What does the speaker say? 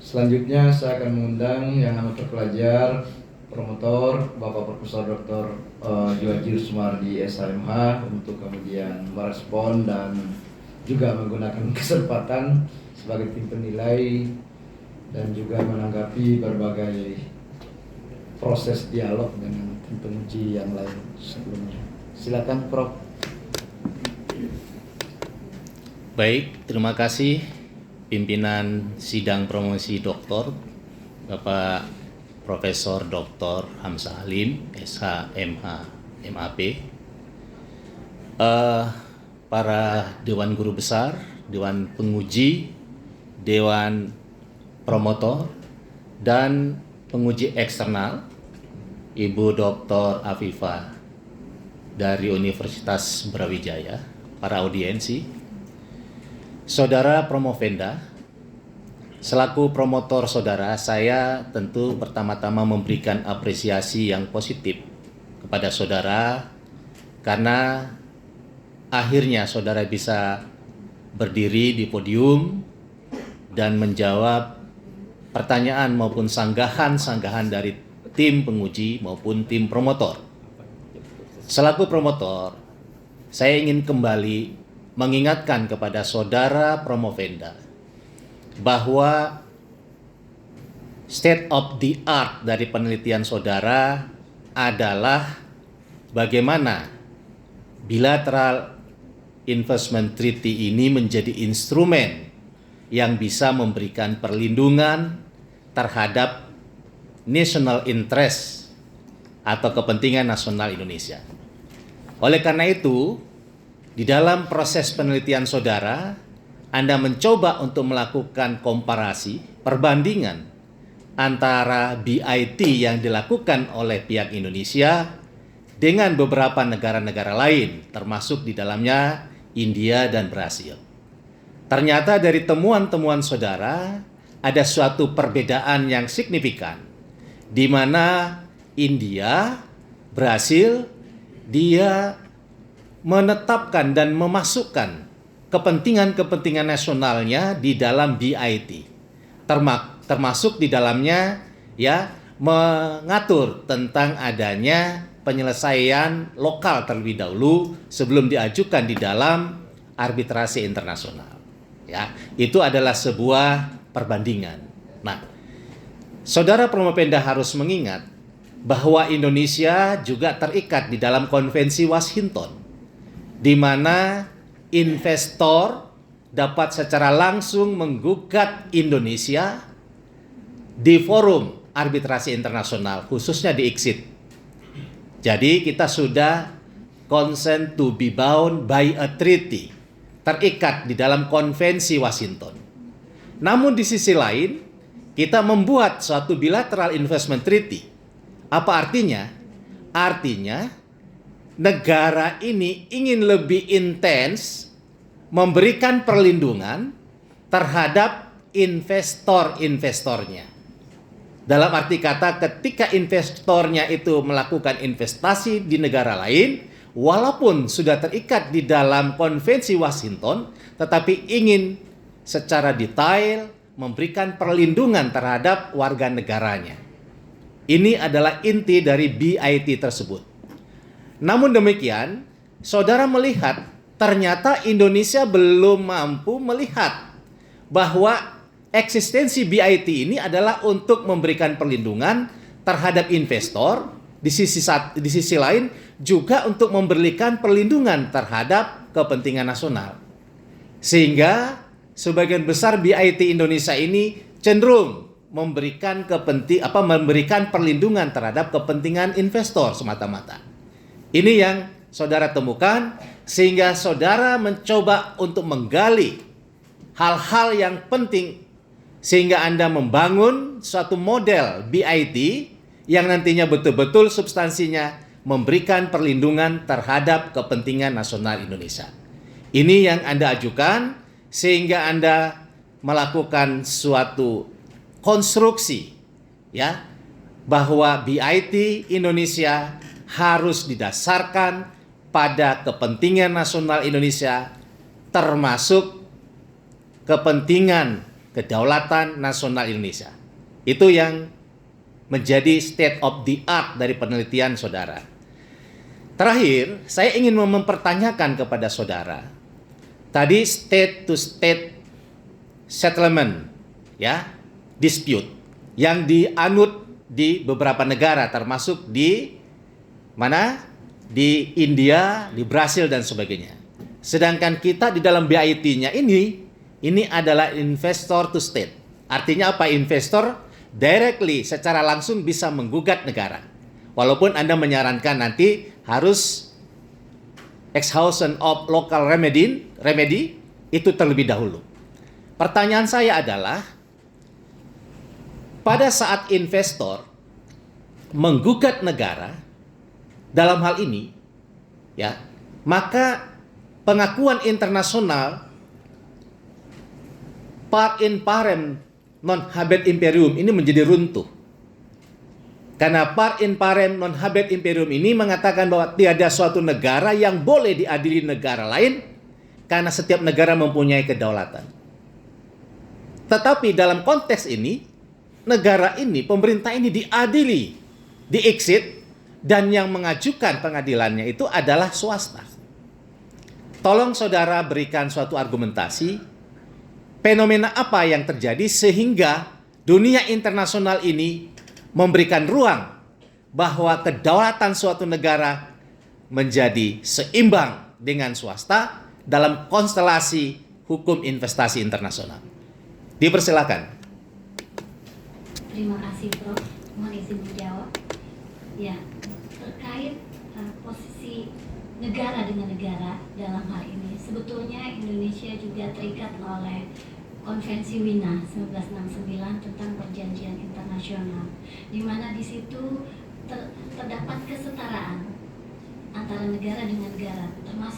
Selanjutnya saya akan mengundang yang amat terpelajar, promotor, Bapak Profesor Dr. Djwajir Sumardi SHMH untuk kemudian merespon dan juga menggunakan kesempatan sebagai tim penilai dan juga menanggapi berbagai proses dialog dengan tim penguji yang lain sebelumnya. Silakan Prof. Baik, terima kasih pimpinan sidang promosi doktor Bapak Profesor Dr. Hamzah Halim, SHMH, MAP, para Dewan Guru Besar, Dewan Penguji, Dewan Promotor, dan penguji eksternal, Ibu Dr. Afifah dari Universitas Brawijaya, para audiensi, Saudara Promovenda, selaku promotor saudara, saya tentu pertama-tama memberikan apresiasi yang positif kepada saudara karena akhirnya saudara bisa berdiri di podium dan menjawab pertanyaan maupun sanggahan-sanggahan dari tim penguji maupun tim promotor. Selaku promotor, saya ingin kembali mengingatkan kepada saudara Promovenda bahwa state of the art dari penelitian saudara adalah bagaimana bilateral investment treaty ini menjadi instrumen yang bisa memberikan perlindungan terhadap national interest atau kepentingan nasional Indonesia. Oleh karena itu, di dalam proses penelitian saudara, Anda mencoba untuk melakukan komparasi, perbandingan antara BIT yang dilakukan oleh pihak Indonesia dengan beberapa negara-negara lain, termasuk di dalamnya India dan Brasil. Ternyata dari temuan-temuan saudara, ada suatu perbedaan yang signifikan, di mana India, Brasil, dia menetapkan dan memasukkan kepentingan-kepentingan nasionalnya di dalam BIT, termasuk di dalamnya ya mengatur tentang adanya penyelesaian lokal terlebih dahulu sebelum diajukan di dalam arbitrasi internasional. Ya, itu adalah sebuah perbandingan. Nah, saudara Promovenda harus mengingat bahwa Indonesia juga terikat di dalam Konvensi Washington, di mana investor dapat secara langsung menggugat Indonesia di forum arbitrasi internasional, khususnya di ICSID. Jadi kita sudah consent to be bound by a treaty, terikat di dalam Konvensi Washington. Namun di sisi lain, kita membuat suatu bilateral investment treaty. Apa artinya? Artinya negara ini ingin lebih intens memberikan perlindungan terhadap investor-investornya. Dalam arti kata, ketika investornya itu melakukan investasi di negara lain, walaupun sudah terikat di dalam Konvensi Washington, tetapi ingin secara detail memberikan perlindungan terhadap warga negaranya. Ini adalah inti dari BIT tersebut. Namun demikian, saudara melihat ternyata Indonesia belum mampu melihat bahwa eksistensi BIT ini adalah untuk memberikan perlindungan terhadap investor, di sisi lain juga untuk memberikan perlindungan terhadap kepentingan nasional. Sehingga sebagian besar BIT Indonesia ini cenderung memberikan perlindungan terhadap kepentingan investor semata-mata. Ini yang saudara temukan, sehingga saudara mencoba untuk menggali hal-hal yang penting, sehingga Anda membangun suatu model BIT yang nantinya betul-betul substansinya memberikan perlindungan terhadap kepentingan nasional Indonesia. Ini yang Anda ajukan, sehingga Anda melakukan suatu konstruksi, ya, bahwa BIT Indonesia harus didasarkan pada kepentingan nasional Indonesia, termasuk kepentingan kedaulatan nasional Indonesia. Itu yang menjadi state of the art dari penelitian saudara. Terakhir, saya ingin mempertanyakan kepada saudara. Tadi state to state settlement, ya, dispute yang dianut di beberapa negara, termasuk di mana? Di India, di Brasil dan sebagainya. Sedangkan kita di dalam BIT-nya ini adalah investor to state. Artinya apa? Investor directly, secara langsung bisa menggugat negara. Walaupun Anda menyarankan nanti harus exhaustion of local remedy itu terlebih dahulu. Pertanyaan saya adalah, pada saat investor menggugat negara dalam hal ini, ya, maka pengakuan internasional par in parem non habet imperium ini menjadi runtuh. Karena par in parem non habet imperium ini mengatakan bahwa tiada suatu negara yang boleh diadili negara lain karena setiap negara mempunyai kedaulatan. Tetapi dalam konteks ini, negara ini, pemerintah ini diadili, di-exit, dan yang mengajukan pengadilannya itu adalah swasta. Tolong saudara berikan suatu argumentasi, fenomena apa yang terjadi sehingga dunia internasional ini memberikan ruang bahwa kedaulatan suatu negara menjadi seimbang dengan swasta dalam konstelasi hukum investasi internasional. Dipersilakan. Terima kasih, Prof. Mohon izin menjawab. Ya, terkait posisi negara dengan negara dalam hal ini, sebetulnya Indonesia juga terikat oleh Konvensi Wina 1969 tentang perjanjian internasional, di mana di situ terdapat kesetaraan antara negara dengan negara, termasuk